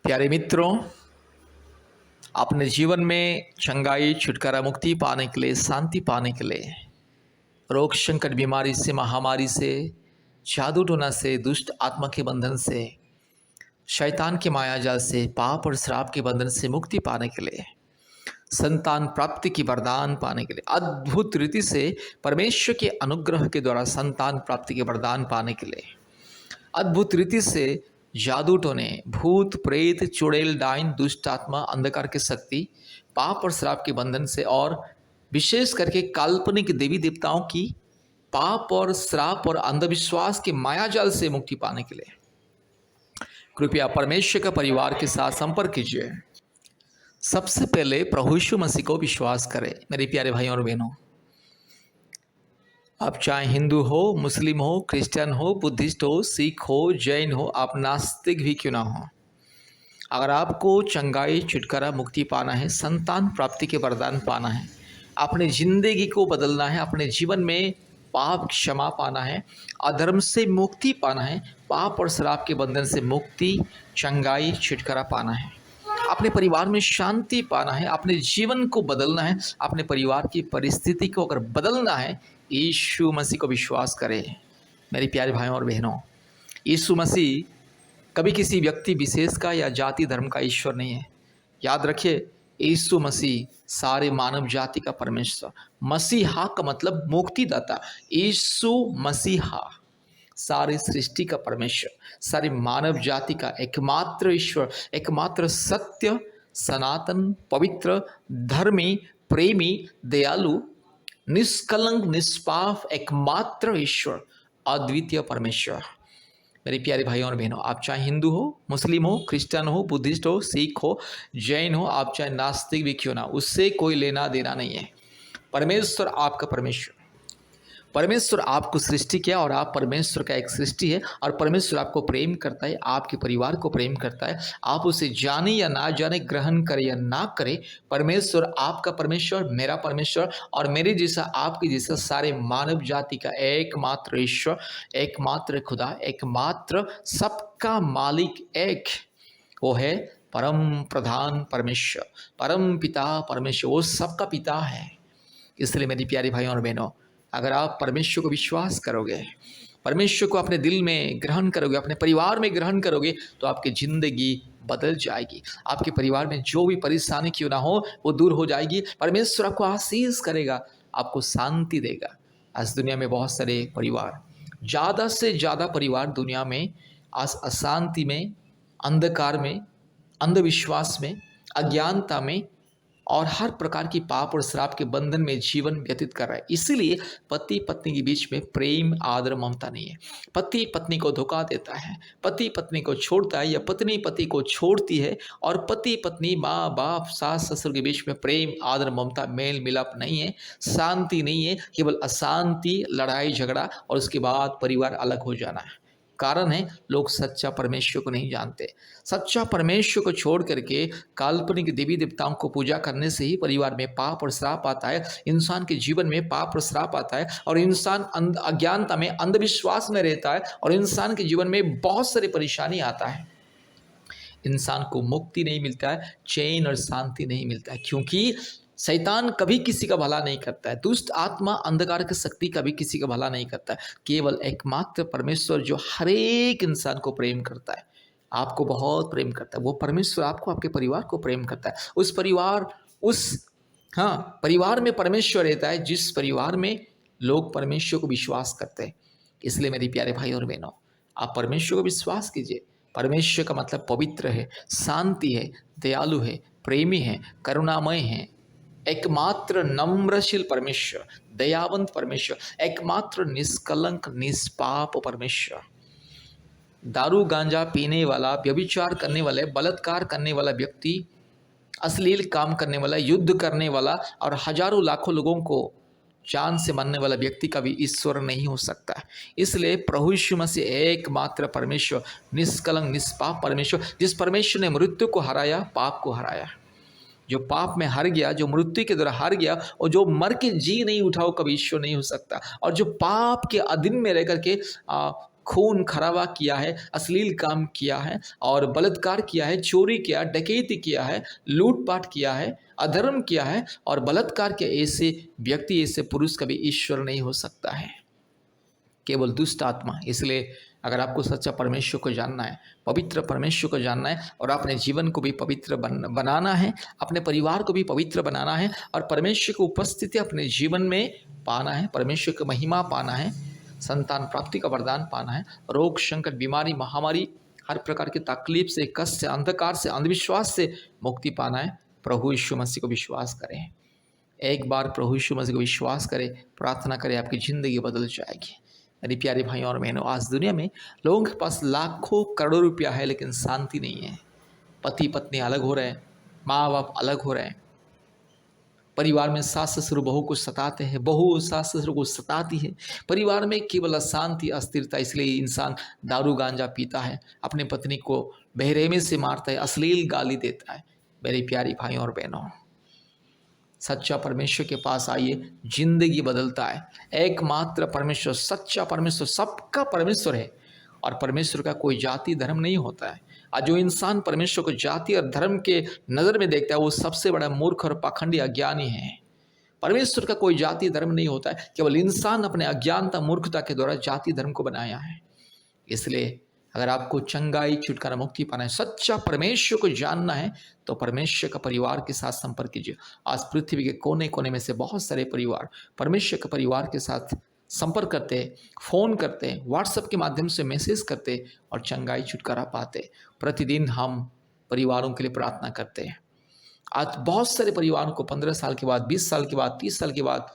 प्यारे मित्रों, अपने जीवन में चंगाई, छुटकारा, मुक्ति पाने के लिए, शांति पाने के लिए, रोग संकट, बीमारी से, महामारी से, जादू टोना से, दुष्ट आत्मा के बंधन से, शैतान के मायाजाल से, पाप और श्राप के बंधन से मुक्ति पाने के लिए, संतान प्राप्ति की वरदान पाने के लिए, अद्भुत रीति से परमेश्वर के अनुग्रह के द्वारा संतान प्राप्ति के वरदान पाने के लिए, अद्भुत रीति से जादू टोने, भूत प्रेत, चुड़ैल, डाइन, दुष्ट आत्मा, अंधकार की शक्ति, पाप और श्राप के बंधन से और विशेष करके काल्पनिक देवी देवताओं की पाप और श्राप और अंधविश्वास के मायाजाल से मुक्ति पाने के लिए कृपया परमेश्वर का परिवार के साथ संपर्क कीजिए। सबसे पहले प्रभु यीशु मसीह को विश्वास करें। मेरे प्यारे भाइयों और बहनों, आप चाहे हिंदू हो, मुस्लिम हो, क्रिश्चियन हो, बुद्धिस्ट हो, सिख हो, जैन हो, आप नास्तिक भी क्यों ना हो, अगर आपको चंगाई, छुटकारा, मुक्ति पाना है, संतान प्राप्ति के वरदान पाना है, अपने जिंदगी को बदलना है, अपने जीवन में पाप क्षमा पाना है, अधर्म से मुक्ति पाना है, पाप और श्राप के बंधन से मुक्ति, चंगाई, छुटकारा पाना है, अपने परिवार में शांति पाना है, अपने जीवन को बदलना है, अपने परिवार की परिस्थिति को अगर बदलना है, यीशु मसीह को विश्वास करें। मेरे प्यारे भाइयों और बहनों, यीशु मसीह कभी किसी व्यक्ति विशेष का या जाति धर्म का ईश्वर नहीं है। याद रखिए, यीशु मसीह सारे मानव जाति का परमेश्वर, मसीहा का मतलब मुक्तिदाता, यीशु मसीहा सारी सृष्टि का परमेश्वर, सारी मानव जाति का एकमात्र ईश्वर, एकमात्र सत्य, सनातन, पवित्र, धर्मी, प्रेमी, दयालु, निष्कलंक, निष्पाप, एकमात्र ईश्वर, अद्वितीय परमेश्वर। मेरे प्यारे भाइयों और बहनों, आप चाहे हिंदू हो, मुस्लिम हो, क्रिश्चियन हो, बुद्धिस्ट हो, सिख हो, जैन हो, आप चाहे नास्तिक भी क्यों ना, उससे कोई लेना देना नहीं है। परमेश्वर आपका परमेश्वर, परमेश्वर आपको सृष्टि किया और आप परमेश्वर का एक सृष्टि है और परमेश्वर आपको प्रेम करता है, आपके परिवार को प्रेम करता है। आप उसे जाने या ना जाने, ग्रहण करें या ना करें, परमेश्वर आपका परमेश्वर, मेरा परमेश्वर और मेरे जैसा, आपके जैसा सारे मानव जाति का एकमात्र ईश्वर, एकमात्र खुदा, एकमात्र सबका मालिक एक, वो है परम प्रधान परमेश्वर, परम पिता परमेश्वर, वो सबका पिता है। इसलिए मेरी प्यारी भाइयों और बहनों, अगर आप परमेश्वर को विश्वास करोगे, परमेश्वर को अपने दिल में ग्रहण करोगे, अपने परिवार में ग्रहण करोगे, तो आपकी ज़िंदगी बदल जाएगी। आपके परिवार में जो भी परेशानी क्यों ना हो, वो दूर हो जाएगी। परमेश्वर आपको आशीष करेगा, आपको शांति देगा। आज दुनिया में बहुत सारे परिवार, ज़्यादा से ज़्यादा परिवार दुनिया में आज अशांति में, अंधकार में, अंधविश्वास में, अज्ञानता में और हर प्रकार की पाप और श्राप के बंधन में जीवन व्यतीत कर रहा है। इसीलिए पति पत्नी के बीच में प्रेम, आदर, ममता नहीं है। पति पत्नी को धोखा देता है, पति पत्नी को छोड़ता है या पत्नी पति को छोड़ती है, और पति पत्नी, माँ बाप, सास ससुर के बीच में प्रेम, आदर, ममता, मेल मिलाप नहीं है, शांति नहीं है, केवल अशांति, लड़ाई झगड़ा और उसके बाद परिवार अलग हो जाना है। कारण है, लोग सच्चा परमेश्वर को नहीं जानते। सच्चा परमेश्वर को छोड़ करके काल्पनिक देवी देवताओं को पूजा करने से ही परिवार में पाप और श्राप आता है, इंसान के जीवन में पाप और श्राप आता है और इंसान अज्ञानता में, अंधविश्वास में रहता है और इंसान के जीवन में बहुत सारी परेशानी आता है। इंसान को मुक्ति नहीं मिलता है, चैन और शांति नहीं मिलता है, क्योंकि शैतान कभी किसी का भला नहीं करता है, दुष्ट आत्मा, अंधकार की शक्ति कभी किसी का भला नहीं करता है। केवल एकमात्र परमेश्वर जो हर एक इंसान को प्रेम करता है, आपको बहुत प्रेम करता है, वो परमेश्वर आपको, आपके परिवार को प्रेम करता है। परिवार में परमेश्वर रहता है जिस परिवार में लोग परमेश्वर को विश्वास करते हैं। इसलिए मेरे प्यारे भाई और बहनों, आप परमेश्वर को विश्वास कीजिए। परमेश्वर का मतलब पवित्र है, शांति है, दयालु है, प्रेमी है, करुणामय है, एकमात्र नम्रशील परमेश्वर, दयावंत परमेश्वर, एकमात्र निष्कलंक, निष्पाप परमेश्वर। दारू गांजा पीने वाला, व्यभिचार करने वाले, बलात्कार करने वाला व्यक्ति, अश्लील काम करने वाला, युद्ध करने वाला और हजारों लाखों लोगों को जान से मारने वाला व्यक्ति का भी ईश्वर नहीं हो सकता है। इसलिए प्रभु यीशु मसीह एकमात्र परमेश्वर, निष्कलंक, निष्पाप परमेश्वर, जिस परमेश्वर ने मृत्यु को हराया, पाप को हराया, जो पाप में हार गया, जो मृत्यु के द्वारा हार गया और जो मर के जी नहीं उठा, वो कभी ईश्वर नहीं हो सकता। और जो पाप के अधीन में रह करके खून खराबा किया है, अश्लील काम किया है और बलात्कार किया है, चोरी किया, डकैती किया है, लूटपाट किया है, अधर्म किया है और बलात्कार के ऐसे व्यक्ति, ऐसे पुरुष कभी ईश्वर नहीं हो सकता है, केवल दुष्ट आत्मा। इसलिए अगर आपको सच्चा परमेश्वर को जानना है, पवित्र परमेश्वर को जानना है और अपने जीवन को भी पवित्र बनाना है, अपने परिवार को भी पवित्र बनाना है और परमेश्वर की उपस्थिति अपने जीवन में पाना है, परमेश्वर की महिमा पाना है, संतान प्राप्ति का वरदान पाना है, रोग संकट बीमारी महामारी हर प्रकार की तकलीफ से, कष्ट से, अंधकार से, अंधविश्वास से मुक्ति पाना है, प्रभु यीशु मसीह को विश्वास करें। एक बार प्रभु यीशु मसीह को विश्वास करें, प्रार्थना करें, आपकी ज़िंदगी बदल जाएगी। मेरे प्यारे भाइयों और बहनों, आज दुनिया में लोगों के पास लाखों करोड़ों रुपया है लेकिन शांति नहीं है। पति पत्नी अलग हो रहे हैं, माँ बाप अलग हो रहे हैं, परिवार में सास ससुर बहू को सताते हैं, बहू सास ससुर को सताती है, परिवार में केवल अशांति अस्थिरता। इसलिए इंसान दारू गांजा पीता है, अपनी पत्नी को बेरहमी से मारता है, अश्लील गाली देता है। मेरे प्यारी भाइयों और बहनों, सच्चा परमेश्वर के पास आइए, जिंदगी बदलता है। एकमात्र परमेश्वर, सच्चा परमेश्वर सबका परमेश्वर है और परमेश्वर का कोई जाति धर्म नहीं होता है। आज जो इंसान परमेश्वर को जाति और धर्म के नज़र में देखता है वो सबसे बड़ा मूर्ख और पाखंडी अज्ञानी है। परमेश्वर का कोई जाति धर्म नहीं होता है, केवल इंसान अपने अज्ञानता मूर्खता के द्वारा जाति धर्म को बनाया है। इसलिए अगर आपको चंगाई छुटकारा मुक्ति पाना है, सच्चा परमेश्वर को जानना है, तो परमेश्वर का परिवार के साथ संपर्क कीजिए। आज पृथ्वी के कोने कोने में से बहुत सारे परिवार परमेश्वर के परिवार के साथ संपर्क करते हैं, फ़ोन करते हैं, व्हाट्सएप के माध्यम से मैसेज करते और चंगाई छुटकारा पाते। प्रतिदिन हम परिवारों के लिए प्रार्थना करते हैं। आज बहुत सारे परिवारों को 15 साल के बाद, 20 साल के बाद, 30 साल के बाद,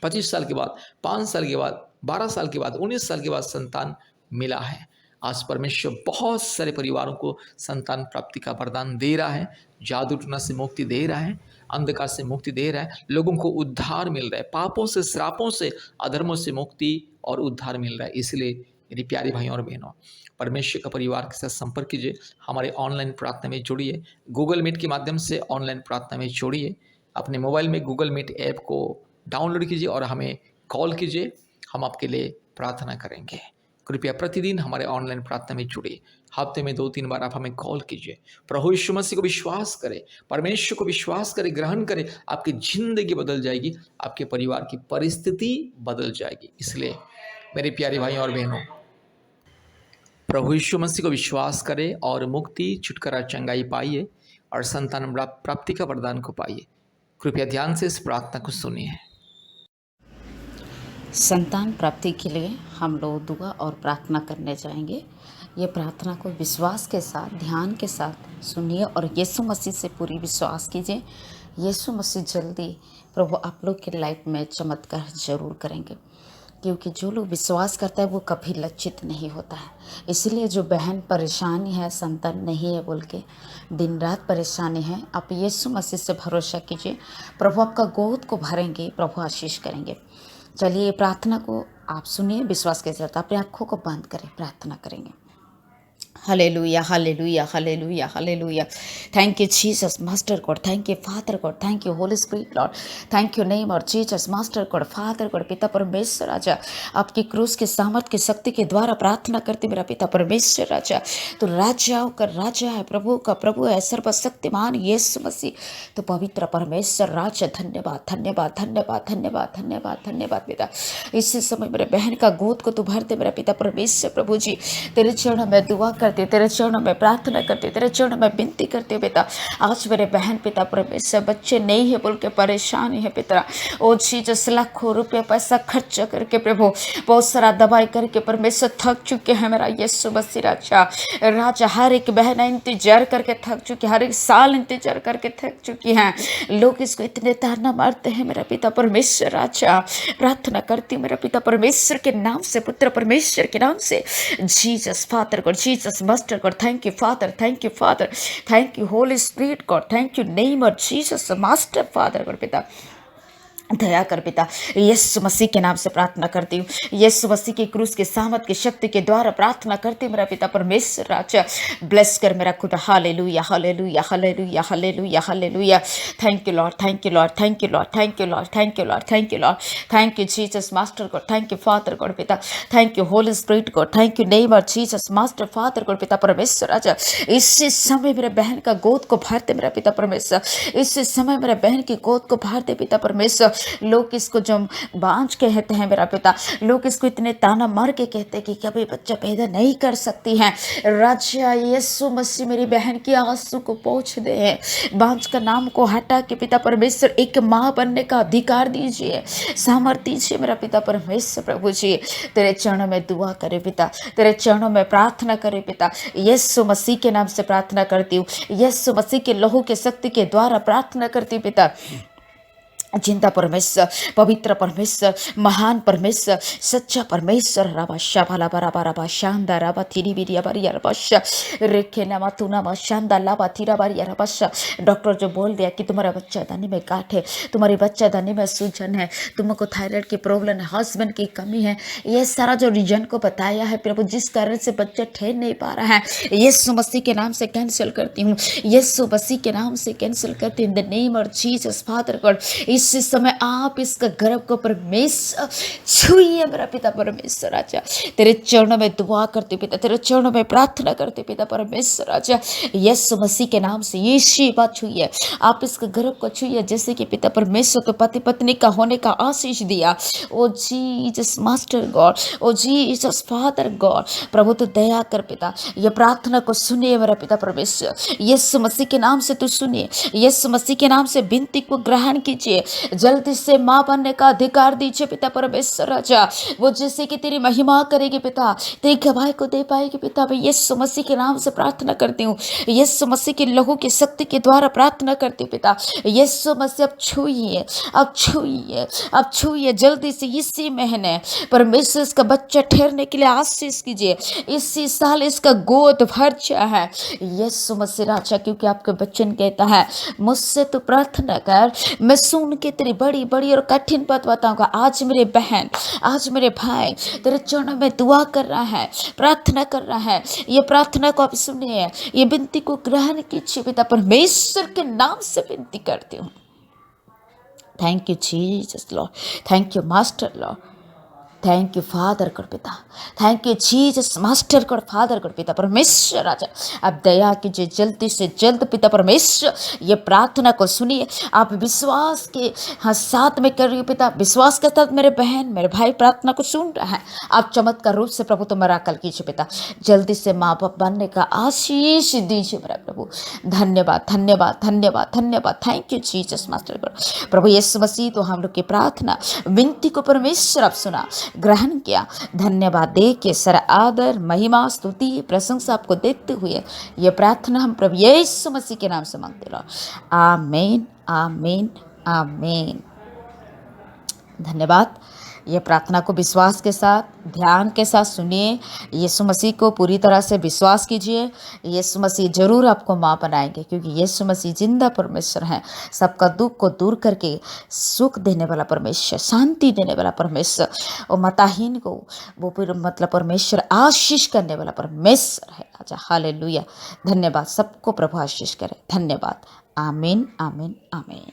25 साल के बाद, 5 साल के बाद, 12 साल के बाद, 19 साल के बाद संतान मिला है। आज परमेश्वर बहुत सारे परिवारों को संतान प्राप्ति का वरदान दे रहा है, जादू टोना से मुक्ति दे रहा है, अंधकार से मुक्ति दे रहा है, लोगों को उद्धार मिल रहा है, पापों से, श्रापों से, अधर्मों से मुक्ति और उद्धार मिल रहा है। इसलिए मेरी प्यारी भाइयों और बहनों, परमेश्वर का परिवार के साथ संपर्क कीजिए, हमारे ऑनलाइन प्रार्थना में जुड़िए, गूगल मीट के माध्यम से ऑनलाइन प्रार्थना में जुड़िए। अपने मोबाइल में गूगल मीट ऐप को डाउनलोड कीजिए और हमें कॉल कीजिए, हम आपके लिए प्रार्थना करेंगे। कृपया प्रतिदिन हमारे ऑनलाइन प्रार्थना में जुड़िए, हफ्ते में 2-3 बार आप हमें कॉल कीजिए। प्रभु यीशु मसीह को विश्वास करें, परमेश्वर को विश्वास करें, ग्रहण करें, आपकी जिंदगी बदल जाएगी, आपके परिवार की परिस्थिति बदल जाएगी। इसलिए मेरे प्यारे भाइयों और बहनों, प्रभु यीशु मसीह को विश्वास करें और मुक्ति, छुटकारा, चंगाई पाइए और संतान प्राप्ति का वरदान को पाइए। कृपया ध्यान से इस प्रार्थना को सुनिए। संतान प्राप्ति के लिए हम लोग दुआ और प्रार्थना करने जाएंगे। ये प्रार्थना को विश्वास के साथ, ध्यान के साथ सुनिए और यीशु मसीह से पूरी विश्वास कीजिए। यीशु मसीह जल्दी प्रभु आप लोग के लाइफ में चमत्कार जरूर करेंगे, क्योंकि जो लोग विश्वास करता है वो कभी लज्जित नहीं होता है। इसलिए जो बहन परेशानी है, संतान नहीं है बोल के दिन रात परेशानी है, आप यीशु मसीह से भरोसा कीजिए, प्रभु आपका गोद को भरेंगे, प्रभु आशीष करेंगे। चलिए प्रार्थना को आप सुनिए, विश्वास के साथ अपनी आँखों को बंद करें, प्रार्थना करेंगे। Hallelujah, hallelujah, hallelujah, hallelujah. Thank you Jesus master God, thank you father God, thank you holy spirit Lord, thank you name और Jesus master God, father God, पिता परमेश्वर राजा, आपकी क्रूस के सामर्थ की शक्ति के द्वारा प्रार्थना करते मेरा पिता परमेश्वर राजा, तो राजाओं का राजा है, प्रभु का प्रभु है, सर्वशक्तिमान यीशु मसीह, तो पवित्र परमेश्वर राजा, धन्यवाद, धन्यवाद, धन्यवाद, धन्यवाद, धन्यवाद, धन्यवाद पिता। इसी समय मेरे बहन का गोद को तू भरते मेरा पिता परमेश्वर प्रभु जी, तेरे चरणों में दुआ करते, तेरे चरणों में प्रार्थना करते, तेरे चरणों में विनती करते पिता। आज मेरे बहन पिता परमेश्वर बच्चे नहीं है बोल के परेशानी है पिता, ओ जीसस लाखों रुपये पैसा खर्च करके प्रभु बहुत सारा दवाई करके परमेश्वर थक चुके हैं मेरा यीशु मसीह राजा, राजा हर एक बहन इंतजार करके थक चुकी, हर एक साल इंतजार करके थक चुकी हैं, लोग इसको इतने ताना मारते हैं मेरा पिता परमेश्वर राजा। प्रार्थना करती हूँ मेरा पिता परमेश्वर के नाम से, पुत्र परमेश्वर के नाम से, Jesus father God, Jesus master God, thank you father, thank you father, thank you holy spirit God, thank you name of Jesus master father God पिता। दया कर पिता, यीशु मसीह के नाम से प्रार्थना करती हूँ। यीशु मसीह की क्रूस की सामर्थ की शक्ति के द्वारा प्रार्थना करती हूँ मेरा पिता परमेश्वर। राजा ब्लेस कर मेरा खुदा। Hallelujah hallelujah hallelujah hallelujah hallelujah. Thank you Lord, thank you Lord, thank you Lord, thank you Lord, thank you Lord, thank you Lord, thank you Jesus master God, thank you father God पिता, thank you holy spirit God, thank you name of Jesus master father God पिता परमेश्वर। राजा इसी समय मेरे बहन का गोद को भरते मेरा पिता परमेश्वर, इसी समय मेरे बहन की गोद को भरते पिता परमेश्वर। लोग इसको जो बांझ कहते हैं मेरा पिता, लोग इसको इतने ताना मार के कहते हैं कि कभी बच्चा पैदा नहीं कर सकती हैं। राजा यीशु मसीह मेरी बहन की आंसू को पोंछ दे, बांझ का नाम को हटा के पिता परमेश्वर एक माँ बनने का अधिकार दीजिए, सामर्थ्य दीजिए मेरा पिता परमेश्वर। प्रभु जी तेरे चरणों में दुआ करे पिता, तेरे चरणों में प्रार्थना करे पिता, यीशु मसीह के नाम से प्रार्थना करती हूँ, यीशु मसीह के लहू के शक्ति के द्वारा प्रार्थना करती हूँ पिता। जिंदा परमेश्वर, पवित्र परमेश्वर, महान परमेश्वर, सच्चा परमेश्वर। रबा शाबाला बराबा रबा शांदा रबा थीरी बिरिया बरिया रबा रेखे नमा तुना मा शांदा लाबा थीरा बरिया रबा। डॉक्टर जो बोल दिया कि तुम्हारा बच्चा दानी में गांठ है, तुम्हारी बच्चा दानी में सूजन है, तुमको थायराइड की प्रॉब्लम है, हस्बैंड की कमी है, ये सारा जो रीजन को बताया है प्रभु, जिस कारण से बच्चा ठहर नहीं पा रहा है, यीशु मसीह के नाम से कैंसिल करती हूँ, यीशु मसीह के नाम से कैंसिल करती हूँ। In the name of Jesus father God इस समय आप इसका गर्भ को परमेश्वर छुइए मेरा पिता परमेश्वर। राजा तेरे चरणों में दुआ करते पिता, तेरे चरणों में प्रार्थना करते पिता परमेश्वर। राजा यीशु मसीह के नाम से यीशु बात छुइए, आप इसका गर्भ को छुइए, जैसे कि पिता परमेश्वर तो पति पत्नी का होने का आशीष दिया। ओ जीसस मास्टर गॉड, ओ जीसस फादर गॉड, प्रभु तो दया कर पिता, ये प्रार्थना को सुनिए मेरा पिता परमेश्वर। यीशु मसीह के नाम से तू सुनिए, यीशु मसीह के नाम से विनती को ग्रहण कीजिए, जल्दी से माँ बनने का अधिकार दीजिए पिता परमेश्वर। राजा वो जैसे कि तेरी महिमा करेगी पिता, तेरी गवाही को दे पाएगी पिता। मैं यीशु मसीह के नाम से प्रार्थना करती हूँ, यीशु मसीह के लहू की शक्ति के द्वारा प्रार्थना करती हूँ पिता। यीशु मसीह अब छुइए, अब छुइए, अब छुइए जल्दी से इसी महीने परमेश्वर इसका बच्चा ठहरने के लिए आशीष कीजिए, इसी साल इसका गोद भर है यीशु मसीह। राजा क्योंकि आपके बच्चन कहता है मुझसे तो प्रार्थना कर, मैं सुन के तेरी बड़ी बड़ी और कठिन बात बताऊंगा। आज मेरे बहन, आज मेरे भाई तेरे चरणों में दुआ कर रहा है, प्रार्थना कर रहा है, ये प्रार्थना को आप सुनिए, ये विनती को ग्रहण कीजिए पिता परमेश्वर के नाम से विनती करती हूँ। Thank you Jesus Lord, thank you master Lord, thank you father God पिता, thank you Jesus master God father God पिता परमेश्वर। राजा अब दया कीजिए जल्दी से जल्द पिता परमेश्वर, ये प्रार्थना को सुनिए, आप विश्वास के साथ में कर रही हो पिता, विश्वास के साथ मेरे बहन मेरे भाई प्रार्थना को सुन रहा है, आप चमत्कार रूप से प्रभु तो मराकल कीजिए पिता, जल्दी से माँ बाप बनने का आशीष दीजिए मेरा प्रभु। धन्यवाद धन्यवाद धन्यवाद धन्यवाद, thank you Jesus master God. प्रभु यीशु मसीह तो हम लोग की प्रार्थना विनती को परमेश्वर आप सुना, ग्रहण किया। धन्यवाद दे के सर आदर महिमा स्तुति प्रशंसा आपको देते हुए ये प्रार्थना हम प्रभु यीशु मसीह के नाम से मांगते रहो। आमीन आमीन आमीन। धन्यवाद। ये प्रार्थना को विश्वास के साथ ध्यान के साथ सुनिए, यीशु मसीह को पूरी तरह से विश्वास कीजिए, यीशु मसीह जरूर आपको माँ बनाएंगे, क्योंकि यीशु मसीह जिंदा परमेश्वर हैं, सबका दुख को दूर करके सुख देने वाला परमेश्वर, शांति देने वाला परमेश्वर, और मताहीन को वो फिर मतलब परमेश्वर आशीष करने वाला परमेश्वर है। अच्छा हालेलुया। धन्यवाद, सबको प्रभु आशीष करे। धन्यवाद। आमीन आमीन आमीन।